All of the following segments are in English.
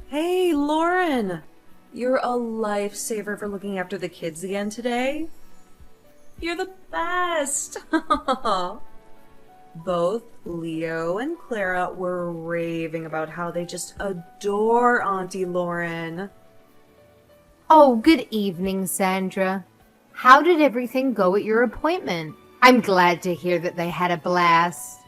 Hey, Lauren! You're a lifesaver for looking after the kids again today. You're the best! Both Leo and Clara were raving about how they just adore Auntie Lauren. Oh, good evening, Sandra. How did everything go at your appointment? I'm glad to hear that they had a blast.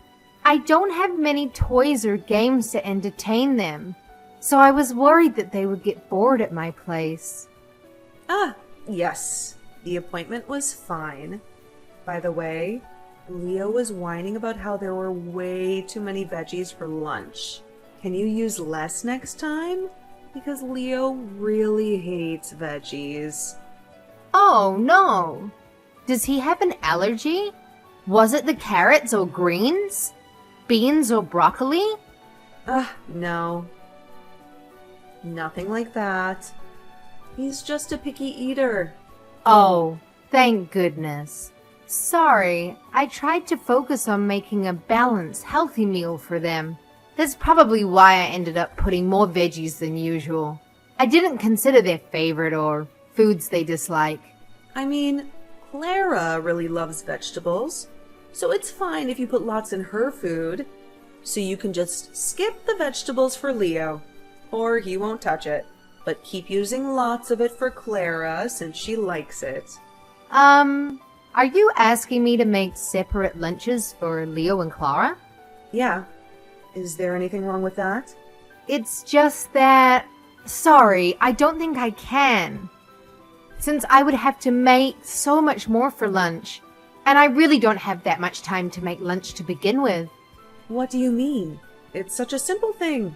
I don't have many toys or games to entertain them, so I was worried that they would get bored at my place. Yes, the appointment was fine. By the way, Leo was whining about how there were way too many veggies for lunch. Can you use less next time? Because Leo really hates veggies. Oh, no. Does he have an allergy? Was it the carrots or greens? Beans or broccoli? No. Nothing like that. He's just a picky eater. Oh, thank goodness. Sorry, I tried to focus on making a balanced, healthy meal for them. That's probably why I ended up putting more veggies than usual. I didn't consider their favorite or foods they dislike. I mean, Clara really loves vegetables, so it's fine if you put lots in her food. So you can just skip the vegetables for Leo, or he won't touch it. But keep using lots of it for Clara since she likes it. Are you asking me to make separate lunches for Leo and Clara? Yeah. Is there anything wrong with that? It's just that... Sorry, I don't think I can. Since I would have to make so much more for lunch, and I really don't have that much time to make lunch to begin with. What do you mean? It's such a simple thing.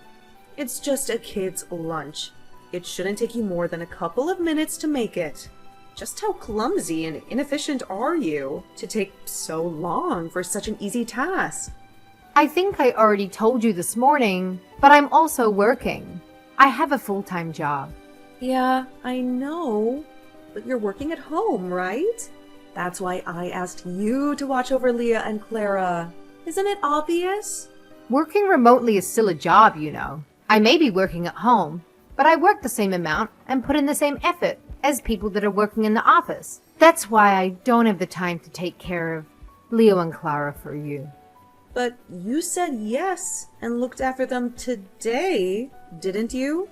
It's just a kid's lunch. It shouldn't take you more than a couple of minutes to make it. Just how clumsy and inefficient are you to take so long for such an easy task? I think I already told you this morning, but I'm also working. I have a full-time job. Yeah, I know. But you're working at home, right? That's why I asked you to watch over Leah and Clara. Isn't it obvious? Working remotely is still a job, you know. I may be working at home, but I work the same amount and put in the same effort as people that are working in the office. That's why I don't have the time to take care of Leo and Clara for you. But you said yes and looked after them today, didn't you?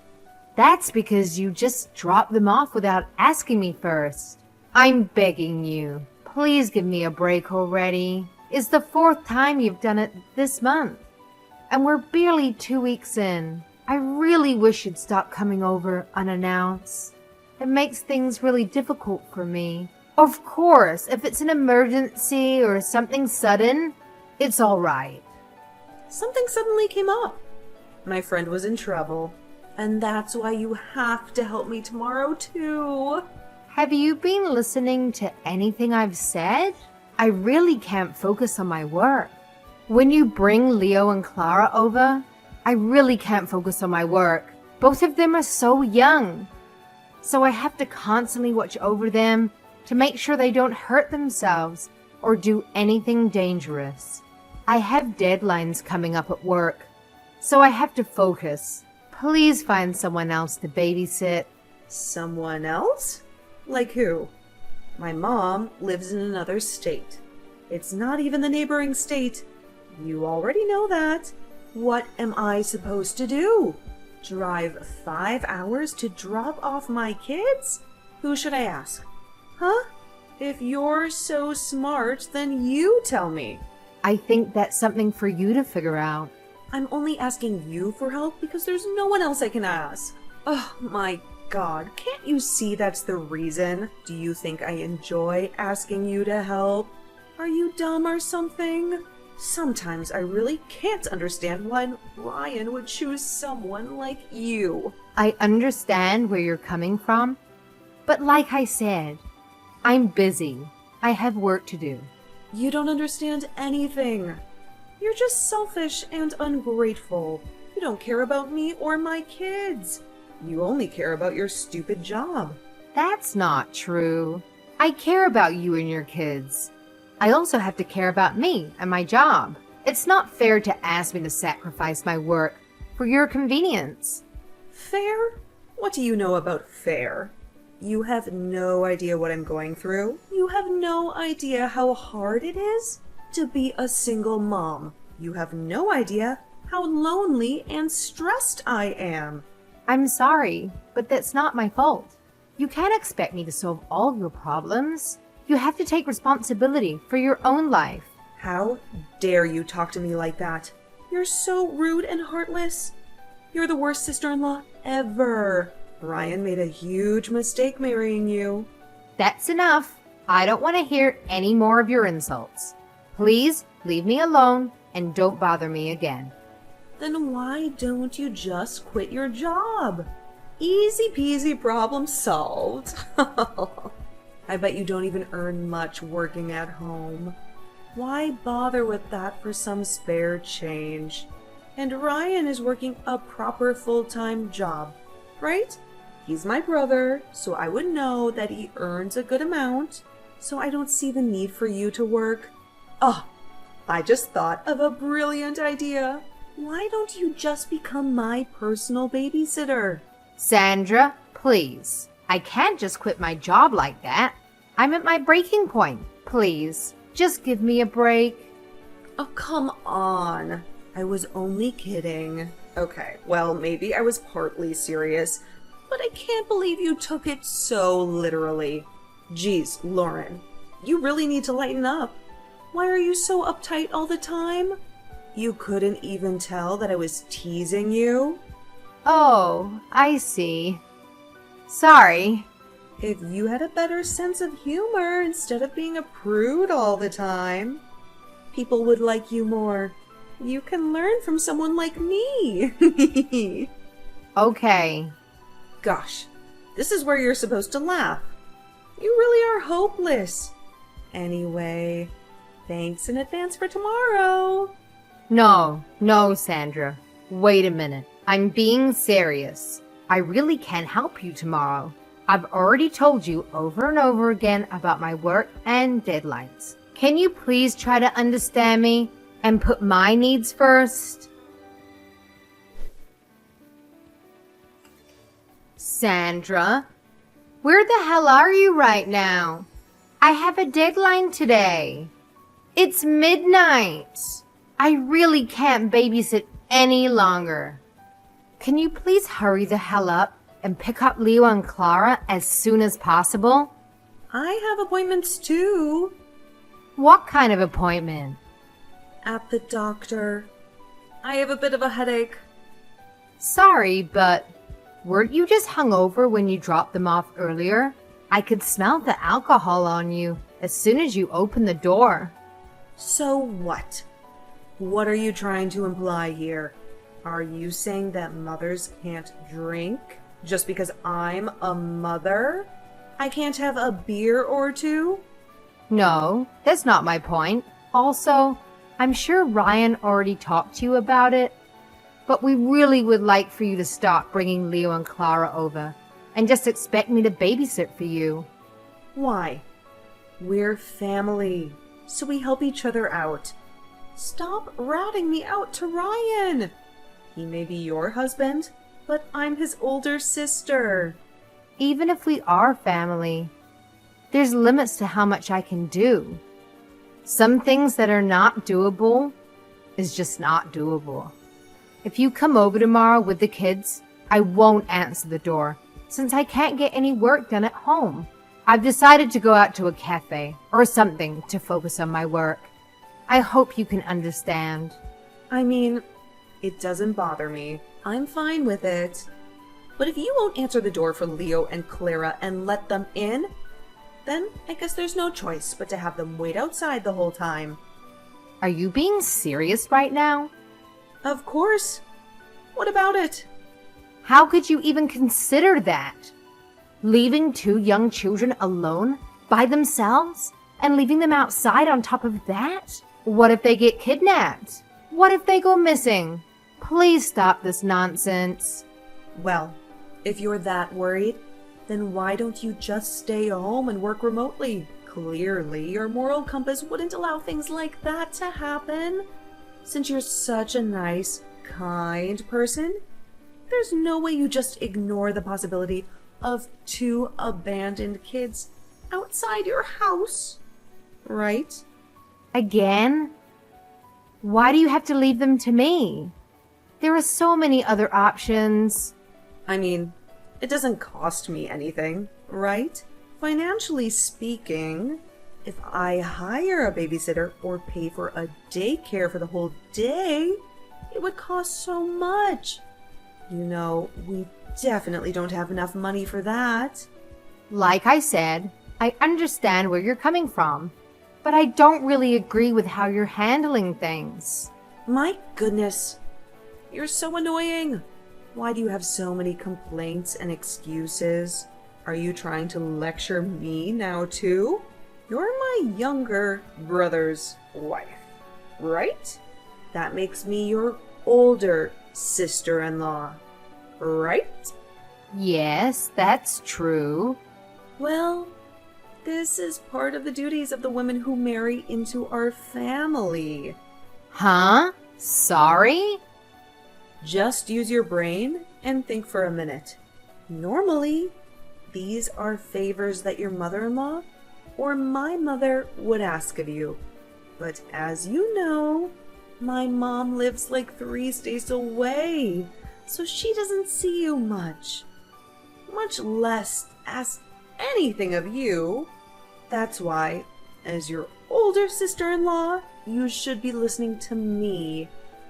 That's because you just dropped them off without asking me first. I'm begging you. Please give me a break already. It's the 4th time you've done it this month. And we're barely 2 weeks in. I really wish you'd stop coming over unannounced. It makes things really difficult for me. Of course, if it's an emergency or something sudden, it's all right. Something suddenly came up. My friend was in trouble. And that's why you have to help me tomorrow, too. Have you been listening to anything I've said? I really can't focus on my work. When you bring Leo and Clara over, I really can't focus on my work. Both of them are so young. So I have to constantly watch over them to make sure they don't hurt themselves or do anything dangerous. I have deadlines coming up at work, so I have to focus. Please find someone else to babysit. Someone else? Like who? My mom lives in another state. It's not even the neighboring state. You already know that. What am I supposed to do? Drive 5 hours to drop off my kids? Who should I ask? Huh? If you're so smart, then you tell me. I think that's something for you to figure out. I'm only asking you for help because there's no one else I can ask. Oh my God, can't you see that's the reason? Do you think I enjoy asking you to help? Are you dumb or something? Sometimes I really can't understand why Ryan would choose someone like you. I understand where you're coming from, but like I said, I'm busy. I have work to do. You don't understand anything. You're just selfish and ungrateful. You don't care about me or my kids. You only care about your stupid job. That's not true. I care about you and your kids. I also have to care about me and my job. It's not fair to ask me to sacrifice my work for your convenience. Fair? What do you know about fair? You have no idea what I'm going through. You have no idea how hard it is to be a single mom. You have no idea how lonely and stressed I am. I'm sorry, but that's not my fault. You can't expect me to solve all your problems. You have to take responsibility for your own life. How dare you talk to me like that? You're so rude and heartless. You're the worst sister-in-law ever. Ryan made a huge mistake marrying you. That's enough. I don't want to hear any more of your insults. Please leave me alone and don't bother me again. Then why don't you just quit your job? Easy peasy, problem solved. I bet you don't even earn much working at home. Why bother with that for some spare change? And Ryan is working a proper full-time job, right? He's my brother, so I would know that he earns a good amount, so I don't see the need for you to work. Oh, I just thought of a brilliant idea. Why don't you just become my personal babysitter? Sandra, please. I can't just quit my job like that. I'm at my breaking point. Please, just give me a break. Oh, come on. I was only kidding. Okay, well, maybe I was partly serious, but I can't believe you took it so literally. Geez, Lauren, you really need to lighten up. Why are you so uptight all the time? You couldn't even tell that I was teasing you? Oh, I see. Sorry. If you had a better sense of humor instead of being a prude all the time, people would like you more. You can learn from someone like me. Okay. Gosh, this is where you're supposed to laugh. You really are hopeless. Anyway, thanks in advance for tomorrow. No, Sandra. Wait a minute. I'm being serious. I really can't help you tomorrow. I've already told you over and over again about my work and deadlines. Can you please try to understand me and put my needs first? Sandra, where the hell are you right now? I have a deadline today. It's midnight. I really can't babysit any longer. Can you please hurry the hell up and pick up Leo and Clara as soon as possible? I have appointments too. What kind of appointment? At the doctor. I have a bit of a headache. Sorry, but weren't you just hungover when you dropped them off earlier? I could smell the alcohol on you as soon as you opened the door. So what? What are you trying to imply here? Are you saying that mothers can't drink just because I'm a mother? I can't have a beer or two? No, that's not my point. Also, I'm sure Ryan already talked to you about it, but we really would like for you to stop bringing Leo and Clara over and just expect me to babysit for you. Why? We're family, so we help each other out. Stop ratting me out to Ryan. He may be your husband, but I'm his older sister. Even if we are family, there's limits to how much I can do. Some things that are not doable is just not doable. If you come over tomorrow with the kids, I won't answer the door since I can't get any work done at home. I've decided to go out to a cafe or something to focus on my work. I hope you can understand. I mean, it doesn't bother me. I'm fine with it. But if you won't answer the door for Leo and Clara and let them in, then I guess there's no choice but to have them wait outside the whole time. Are you being serious right now? Of course. What about it? How could you even consider that? Leaving two young children alone by themselves and leaving them outside on top of that? What if they get kidnapped? What if they go missing? Please stop this nonsense. Well, if you're that worried, then why don't you just stay home and work remotely? Clearly, your moral compass wouldn't allow things like that to happen. Since you're such a nice, kind person, There's no way you just ignore the possibility of 2 abandoned kids outside your house, right? Again? Why do you have to leave them to me? There are so many other options. I mean, it doesn't cost me anything, right? Financially speaking, if I hire a babysitter or pay for a daycare for the whole day, it would cost so much. You know, we definitely don't have enough money for that. Like I said, I understand where you're coming from, but I don't really agree with how you're handling things. My goodness, you're so annoying. Why do you have so many complaints and excuses? Are you trying to lecture me now too? You're my younger brother's wife, right? That makes me your older sister-in-law, right? Yes, that's true. Well, this is part of the duties of the women who marry into our family. Huh? Sorry? Just use your brain and think for a minute. Normally, these are favors that your mother-in-law or my mother would ask of you. But as you know, my mom lives like 3 states away, so she doesn't see you much less ask anything of you. That's why, as your older sister-in-law, you should be listening to me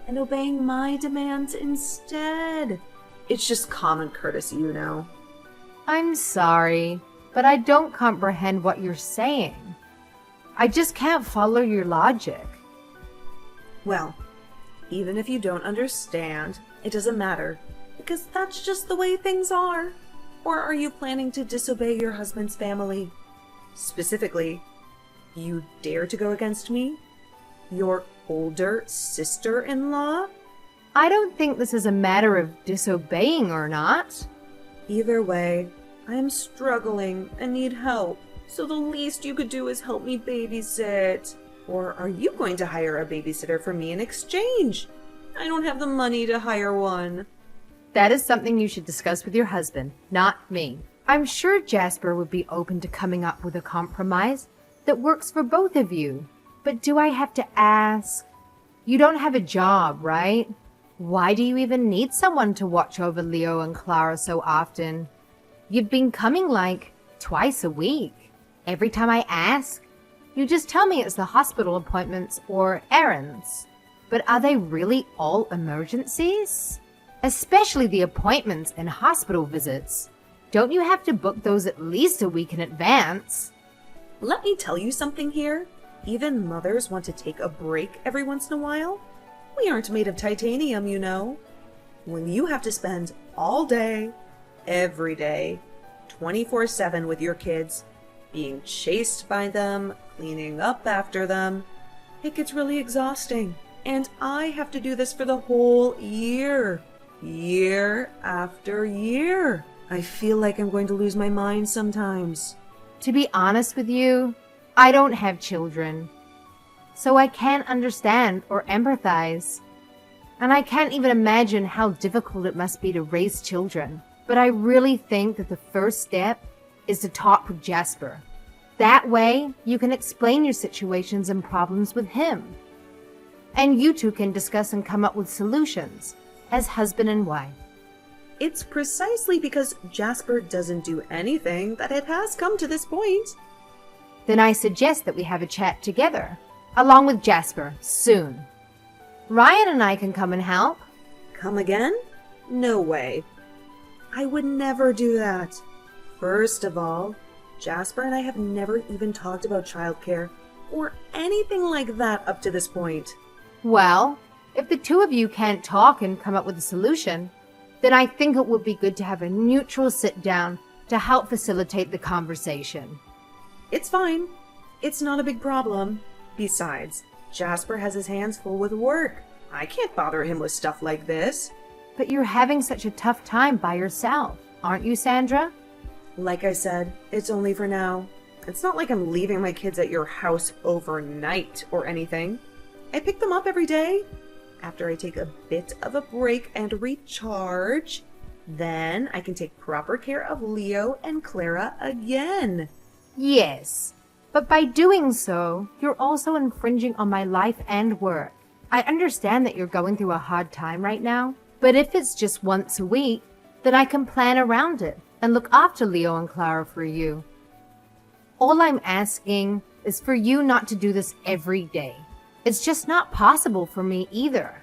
and obeying my demands instead. It's just common courtesy, you know. I'm sorry, but I don't comprehend what you're saying. I just can't follow your logic. Well, even if you don't understand, it doesn't matter, because that's just the way things are. Or are you planning to disobey your husband's family? Specifically, you dare to go against me? Your older sister-in-law? I don't think this is a matter of disobeying or not. Either way, I am struggling and need help, so the least you could do is help me babysit. Or are you going to hire a babysitter for me in exchange? I don't have the money to hire one. That is something you should discuss with your husband, not me. I'm sure Jasper would be open to coming up with a compromise that works for both of you. But do I have to ask? You don't have a job, right? Why do you even need someone to watch over Leo and Clara so often? You've been coming like twice a week. Every time I ask, you just tell me it's the hospital appointments or errands. But are they really all emergencies? Especially the appointments and hospital visits. Don't you have to book those at least a week in advance? Let me tell you something here. Even mothers want to take a break every once in a while. We aren't made of titanium, you know. When you have to spend all day, every day, 24/7 with your kids, being chased by them, cleaning up after them, it gets really exhausting. And I have to do this for the whole year. Year after year. I feel like I'm going to lose my mind sometimes. To be honest with you, I don't have children. So I can't understand or empathize. And I can't even imagine how difficult it must be to raise children. But I really think that the first step is to talk with Jasper. That way, you can explain your situations and problems with him. And you two can discuss and come up with solutions as husband and wife. It's precisely because Jasper doesn't do anything that it has come to this point. Then I suggest that we have a chat together, along with Jasper, soon. Ryan and I can come and help. Come again? No way. I would never do that. First of all, Jasper and I have never even talked about childcare or anything like that up to this point. Well, if the two of you can't talk and come up with a solution, then I think it would be good to have a neutral sit-down to help facilitate the conversation. It's fine. It's not a big problem. Besides, Jasper has his hands full with work. I can't bother him with stuff like this. But you're having such a tough time by yourself, aren't you, Sandra? Like I said, it's only for now. It's not like I'm leaving my kids at your house overnight or anything. I pick them up every day. After I take a bit of a break and recharge, Then I can take proper care of Leo and Clara again. Yes, but by doing so, you're also infringing on my life and work. I understand that you're going through a hard time right now, but if it's just once a week, then I can plan around it and look after Leo and Clara for you. All I'm asking is for you not to do this every day. It's just not possible for me either.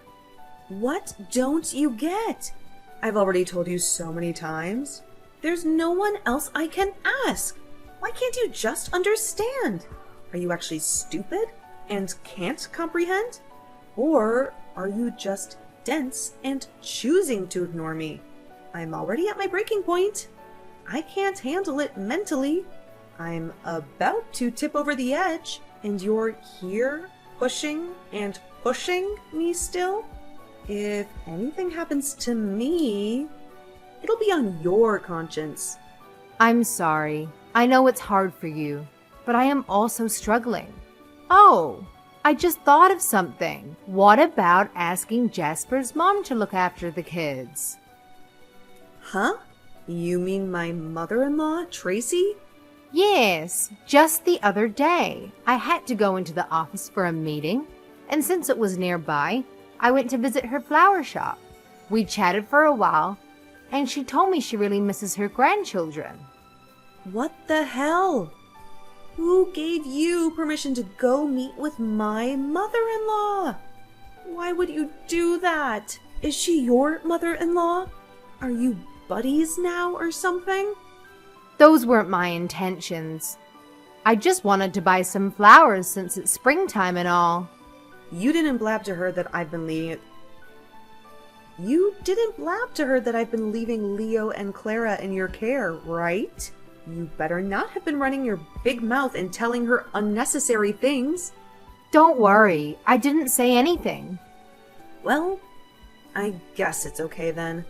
What don't you get? I've already told you so many times. There's no one else I can ask. Why can't you just understand? Are you actually stupid and can't comprehend? Or are you just dense and choosing to ignore me? I'm already at my breaking point. I can't handle it mentally. I'm about to tip over the edge, and you're here pushing and pushing me still? If anything happens to me, it'll be on your conscience. I'm sorry. I know it's hard for you, but I am also struggling. Oh, I just thought of something. What about asking Jasper's mom to look after the kids? Huh? You mean my mother-in-law, Tracy? Yes, just the other day. I had to go into the office for a meeting, and since it was nearby, I went to visit her flower shop. We chatted for a while, and she told me she really misses her grandchildren. What the hell? Who gave you permission to go meet with my mother-in-law? Why would you do that? Is she your mother-in-law? Are you buddies now or something? Those weren't my intentions. I just wanted to buy some flowers since it's springtime and all. You didn't blab to her that I've been leaving Leo and Clara in your care, right? You better not have been running your big mouth and telling her unnecessary things. Don't worry, I didn't say anything. Well, I guess it's okay then.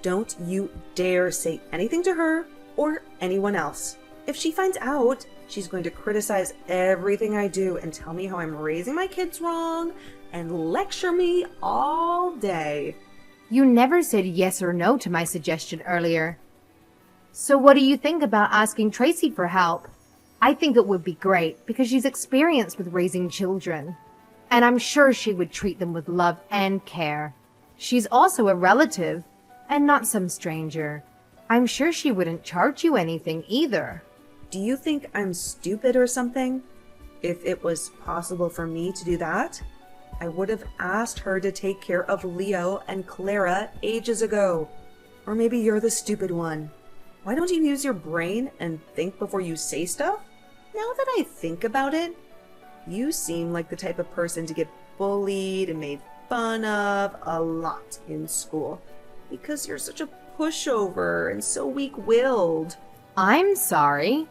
Don't you dare say anything to her or anyone else. If she finds out, she's going to criticize everything I do and tell me how I'm raising my kids wrong and lecture me all day. You never said yes or no to my suggestion earlier. So what do you think about asking Tracy for help? I think it would be great because she's experienced with raising children. And I'm sure she would treat them with love and care. She's also a relative and not some stranger. I'm sure she wouldn't charge you anything either. Do you think I'm stupid or something? If it was possible for me to do that, I would have asked her to take care of Leo and Clara ages ago. Or maybe you're the stupid one. Why don't you use your brain and think before you say stuff? Now that I think about it, you seem like the type of person to get bullied and made fun of a lot in school because you're such a pushover and so weak-willed. I'm sorry.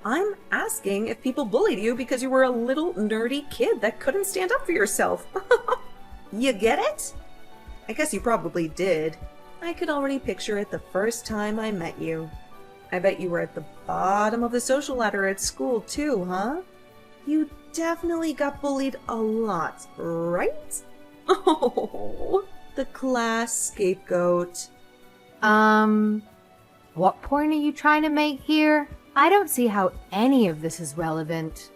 I'm asking if people bullied you because you were a little nerdy kid that couldn't stand up for yourself. You get it? I guess you probably did. I could already picture it the first time I met you. I bet you were at the bottom of the social ladder at school too, huh? You definitely got bullied a lot, right? Oh, the class scapegoat. What point are you trying to make here? I don't see how any of this is relevant.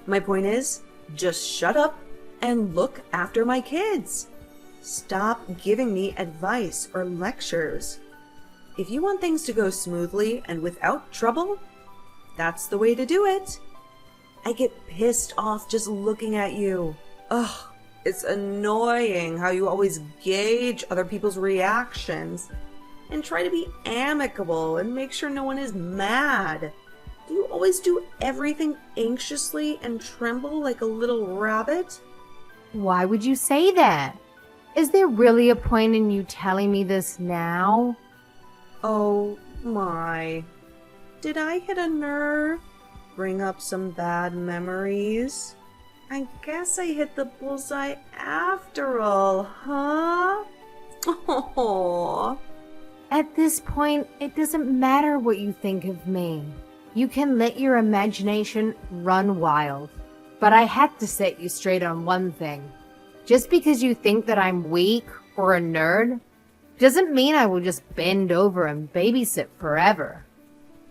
My point is, just shut up and look after my kids. Stop giving me advice or lectures. If you want things to go smoothly and without trouble, that's the way to do it. I get pissed off just looking at you. Ugh, it's annoying how you always gauge other people's reactions and try to be amicable and make sure no one is mad. Do you always do everything anxiously and tremble like a little rabbit? Why would you say that? Is there really a point in you telling me this now? Oh my. Did I hit a nerve? Bring up some bad memories? I guess I hit the bullseye after all, huh? Oh. At this point, it doesn't matter what you think of me. You can let your imagination run wild. But I have to set you straight on one thing. Just because you think that I'm weak or a nerd doesn't mean I will just bend over and babysit forever.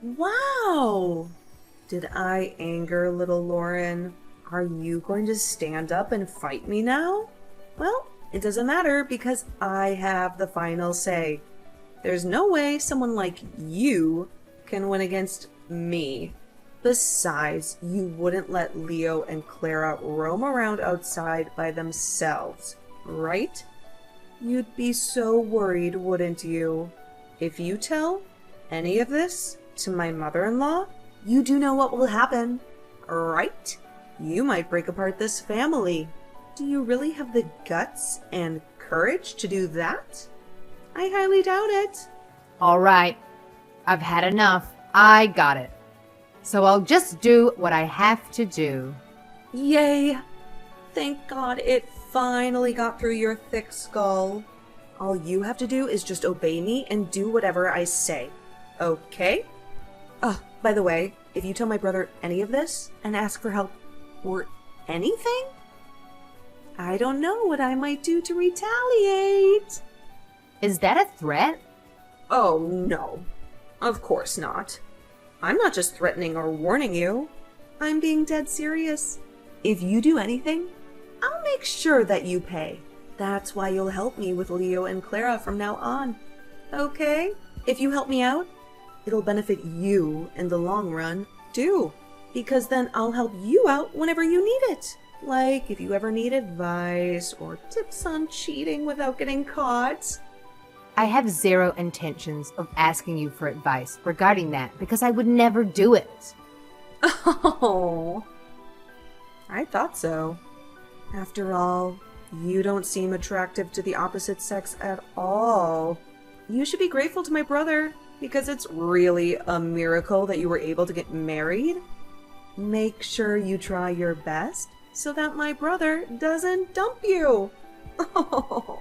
Wow! Did I anger little Lauren? Are you going to stand up and fight me now? Well, it doesn't matter because I have the final say. There's no way someone like you can win against me. Besides, you wouldn't let Leo and Clara roam around outside by themselves, right? You'd be so worried, wouldn't you? If you tell any of this to my mother-in-law, you do know what will happen, right? You might break apart this family. Do you really have the guts and courage to do that? I highly doubt it. All right, I've had enough. I got it. So I'll just do what I have to do. Yay! Thank God it finally got through your thick skull. All you have to do is just obey me and do whatever I say. Okay? By the way, if you tell my brother any of this and ask for help or anything, I don't know what I might do to retaliate. Is that a threat? Oh, no. Of course not. I'm not just threatening or warning you. I'm being dead serious. If you do anything, I'll make sure that you pay. That's why you'll help me with Leo and Clara from now on. Okay? If you help me out, it'll benefit you in the long run, too. Because then I'll help you out whenever you need it. Like if you ever need advice or tips on cheating without getting caught. I have zero intentions of asking you for advice regarding that because I would never do it. Oh, I thought so. After all, you don't seem attractive to the opposite sex at all. You should be grateful to my brother because it's really a miracle that you were able to get married. Make sure you try your best so that my brother doesn't dump you. Oh.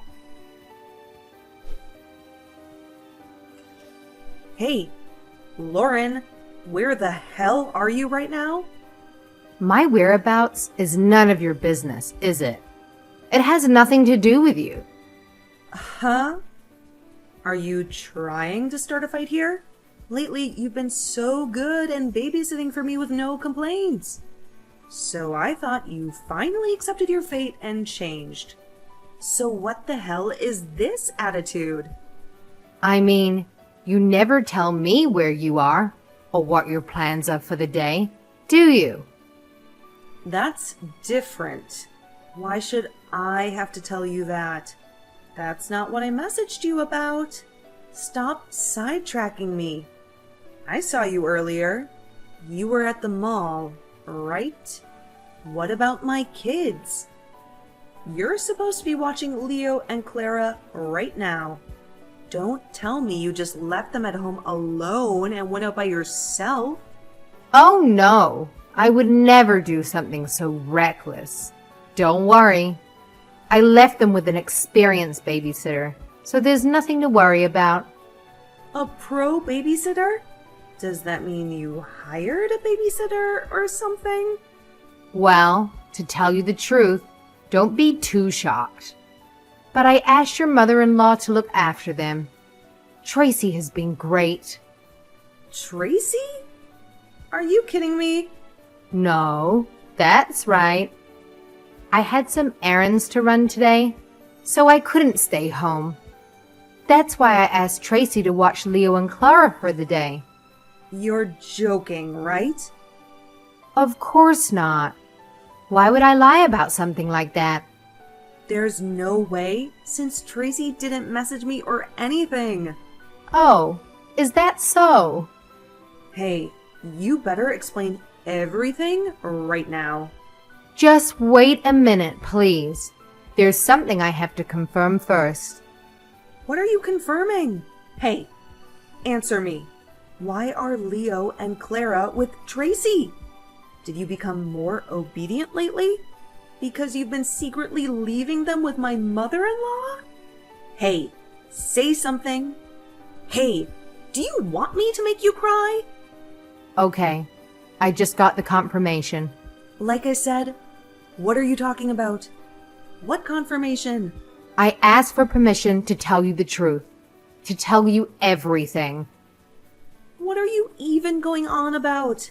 Hey, Lauren, where the hell are you right now? My whereabouts is none of your business, is it? It has nothing to do with you. Huh? Are you trying to start a fight here? Lately, you've been so good and babysitting for me with no complaints. So I thought you finally accepted your fate and changed. So what the hell is this attitude? I mean, you never tell me where you are or what your plans are for the day, do you? That's different. Why should I have to tell you that? That's not what I messaged you about. Stop sidetracking me. I saw you earlier. You were at the mall, right? What about my kids? You're supposed to be watching Leo and Clara right now. Don't tell me you just left them at home alone and went out by yourself. Oh no, I would never do something so reckless. Don't worry. I left them with an experienced babysitter, so there's nothing to worry about. A pro babysitter? Does that mean you hired a babysitter or something? Well, to tell you the truth, don't be too shocked. But I asked your mother-in-law to look after them. Tracy has been great. Tracy? Are you kidding me? No, that's right. I had some errands to run today, so I couldn't stay home. That's why I asked Tracy to watch Leo and Clara for the day. You're joking, right? Of course not. Why would I lie about something like that? There's no way, since Tracy didn't message me or anything. Oh, is that so? Hey, you better explain everything right now. Just wait a minute, please. There's something I have to confirm first. What are you confirming? Hey, answer me. Why are Leo and Clara with Tracy? Did you become more obedient lately? Because you've been secretly leaving them with my mother-in-law? Hey, say something. Hey, do you want me to make you cry? Okay, I just got the confirmation. Like I said, what are you talking about? What confirmation? I asked for permission to tell you the truth. to tell you everything. What are you even going on about?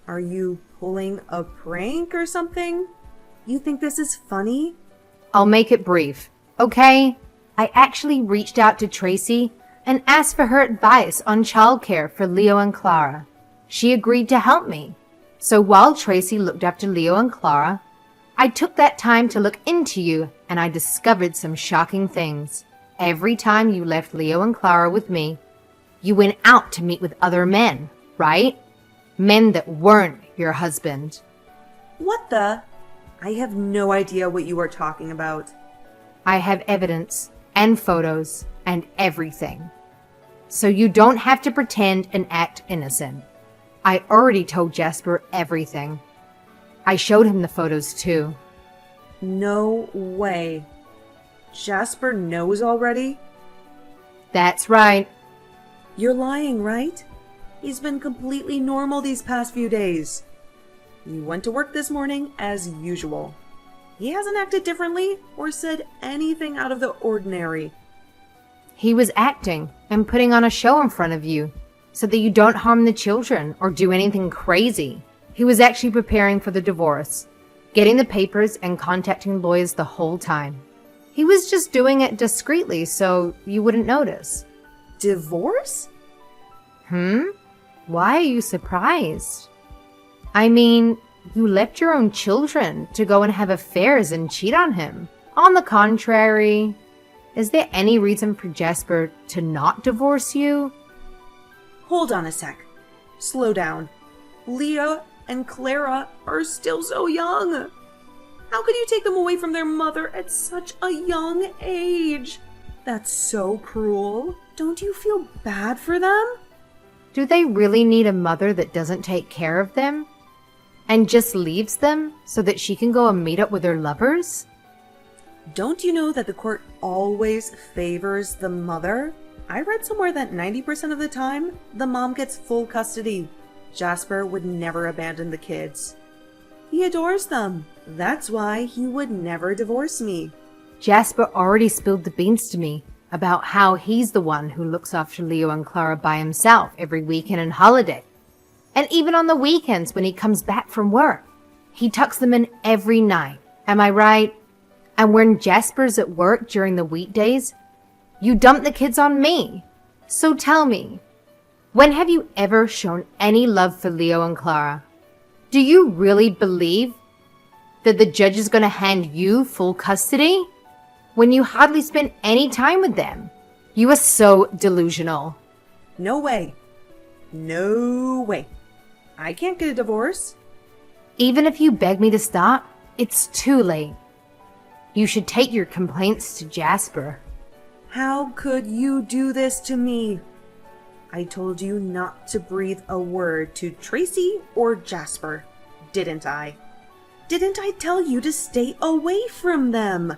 Are you pulling a prank or something? You think this is funny? I'll make it brief, okay? I actually reached out to Tracy and asked for her advice on childcare for Leo and Clara. She agreed to help me. So while Tracy looked after Leo and Clara, I took that time to look into you and I discovered some shocking things. Every time you left Leo and Clara with me, you went out to meet with other men, right? Men that weren't your husband. What the? I have no idea what you are talking about. I have evidence and photos and everything. So you don't have to pretend and act innocent. I already told Jasper everything. I showed him the photos too. No way. Jasper knows already? That's right. You're lying, right? He's been completely normal these past few days. You went to work this morning as usual. He hasn't acted differently or said anything out of the ordinary. He was acting and putting on a show in front of you so that you don't harm the children or do anything crazy. He was actually preparing for the divorce, getting the papers and contacting lawyers the whole time. He was just doing it discreetly so you wouldn't notice. Divorce? Why are you surprised? I mean, you left your own children to go and have affairs and cheat on him. On the contrary, is there any reason for Jasper to not divorce you? Hold on a sec. Slow down. Leo and Clara are still so young. How could you take them away from their mother at such a young age? That's so cruel. Don't you feel bad for them? Do they really need a mother that doesn't take care of them and just leaves them so that she can go and meet up with her lovers? Don't you know that the court always favors the mother? I read somewhere that 90% of the time, the mom gets full custody. Jasper would never abandon the kids. He adores them. That's why he would never divorce me. Jasper already spilled the beans to me about how he's the one who looks after Leo and Clara by himself every weekend and holiday. And even on the weekends when he comes back from work, he tucks them in every night. Am I right? And when Jasper's at work during the weekdays, you dump the kids on me. So tell me, when have you ever shown any love for Leo and Clara? Do you really believe that the judge is going to hand you full custody when you hardly spend any time with them? You are so delusional. No way. No way. I can't get a divorce. Even if you beg me to stop, it's too late. You should take your complaints to Jasper. How could you do this to me? I told you not to breathe a word to Tracy or Jasper, didn't I? Didn't I tell you to stay away from them?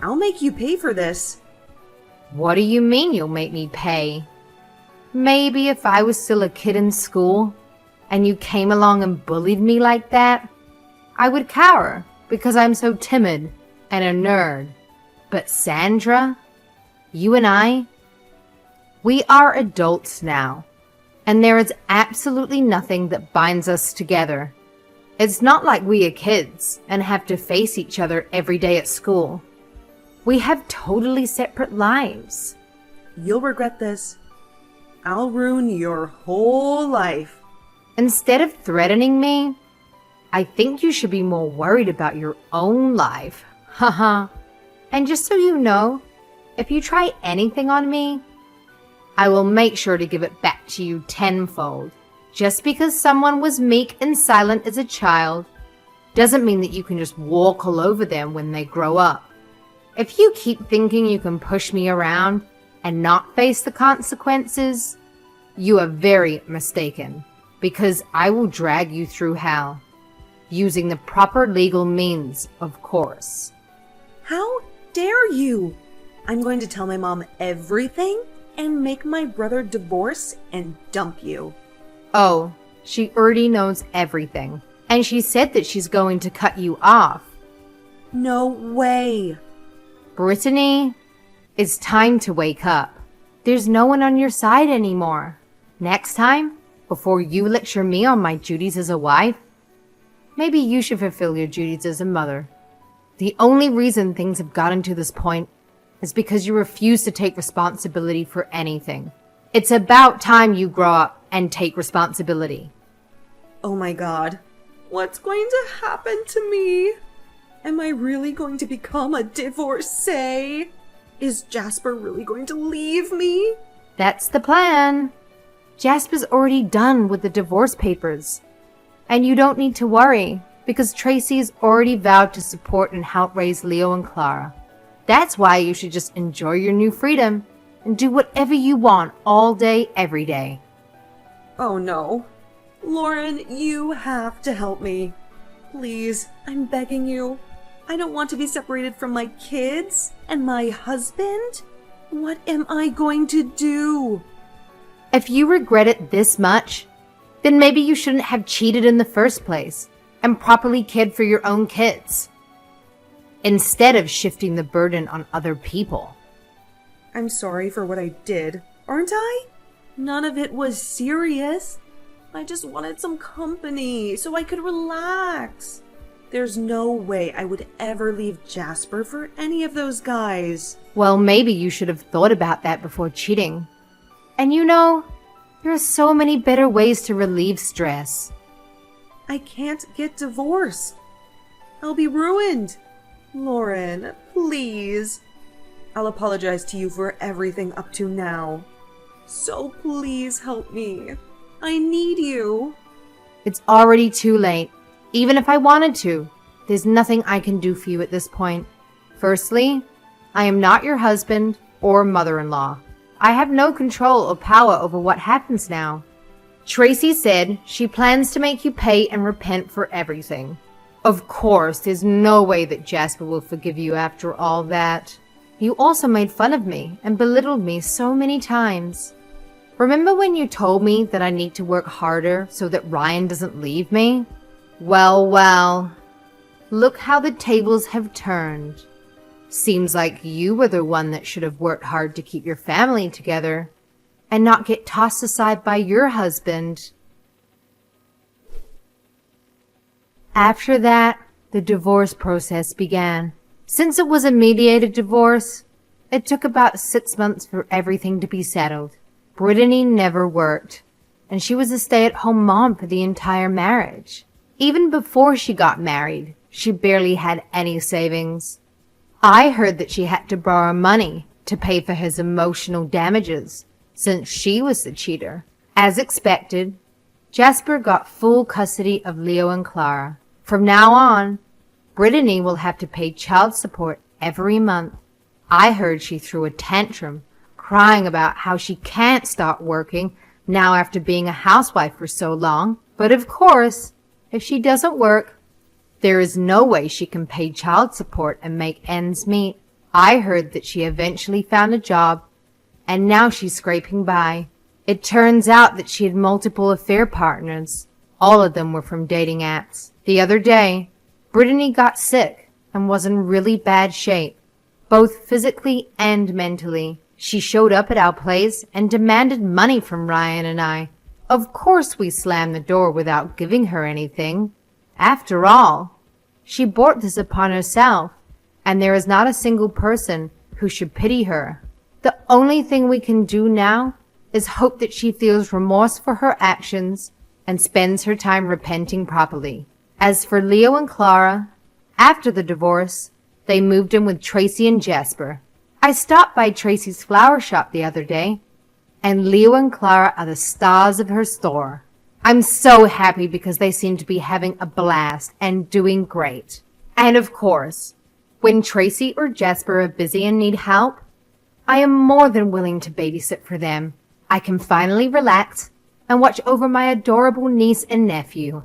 I'll make you pay for this. What do you mean you'll make me pay? Maybe if I was still a kid in school and you came along and bullied me like that, I would cower because I'm so timid and a nerd. But Sandra, you and I, we are adults now, and there is absolutely nothing that binds us together. It's not like we are kids and have to face each other every day at school. We have totally separate lives. You'll regret this. I'll ruin your whole life. Instead of threatening me, I think you should be more worried about your own life. Haha. And just so you know, if you try anything on me, I will make sure to give it back to you tenfold. Just because someone was meek and silent as a child doesn't mean that you can just walk all over them when they grow up. If you keep thinking you can push me around and not face the consequences, you are very mistaken, because I will drag you through hell, using the proper legal means, of course. How dare you? I'm going to tell my mom everything and make my brother divorce and dump you. Oh, she already knows everything, and she said that she's going to cut you off. No way. Brittany, it's time to wake up. there's no one on your side anymore. Next time, before you lecture me on my duties as a wife, maybe you should fulfill your duties as a mother. The only reason things have gotten to this point is because you refuse to take responsibility for anything. It's about time you grow up and take responsibility. Oh my god. What's going to happen to me? Am I really going to become a divorcee? Is Jasper really going to leave me? That's the plan. Jasper's already done with the divorce papers. And you don't need to worry, because Tracy's already vowed to support and help raise Leo and Clara. That's why you should just enjoy your new freedom and do whatever you want all day, every day. Oh no. Lauren, you have to help me. Please, I'm begging you. I don't want to be separated from my kids and my husband. What am I going to do? If you regret it this much, then maybe you shouldn't have cheated in the first place and properly cared for your own kids, instead of shifting the burden on other people. I'm sorry for what I did, aren't I? None of it was serious. I just wanted some company so I could relax. There's no way I would ever leave Jasper for any of those guys. Well, maybe you should have thought about that before cheating. And you know, there are so many better ways to relieve stress. I can't get divorced. I'll be ruined. Lauren, please. I'll apologize to you for everything up to now. So please help me. I need you. It's already too late. Even if I wanted to, there's nothing I can do for you at this point. Firstly, I am not your husband or mother-in-law. I have no control or power over what happens now. Tracy said she plans to make you pay and repent for everything. Of course, there's no way that Jasper will forgive you after all that. You also made fun of me and belittled me so many times. Remember when you told me that I need to work harder so that Ryan doesn't leave me? Well, look how the tables have turned. Seems like you were the one that should have worked hard to keep your family together and not get tossed aside by your husband. After that, the divorce process began. Since it was a mediated divorce, it took about 6 months for everything to be settled. Brittany never worked, and she was a stay-at-home mom for the entire marriage. Even before she got married, she barely had any savings. I heard that she had to borrow money to pay for his emotional damages, since she was the cheater. As expected, Jasper got full custody of Leo and Clara. From now on, Brittany will have to pay child support every month. I heard she threw a tantrum, crying about how she can't start working now after being a housewife for so long. But of course, if she doesn't work, there is no way she can pay child support and make ends meet. I heard that she eventually found a job, and now she's scraping by. It turns out that she had multiple affair partners. All of them were from dating apps. The other day, Brittany got sick and was in really bad shape, both physically and mentally. She showed up at our place and demanded money from Ryan and I. Of course we slammed the door without giving her anything. After all, she brought this upon herself, and there is not a single person who should pity her. The only thing we can do now is hope that she feels remorse for her actions and spends her time repenting properly. As for Leo and Clara, after the divorce, they moved in with Tracy and Jasper. I stopped by Tracy's flower shop the other day, and Leo and Clara are the stars of her store. I'm so happy because they seem to be having a blast and doing great. And of course, when Tracy or Jasper are busy and need help, I am more than willing to babysit for them. I can finally relax and watch over my adorable niece and nephew.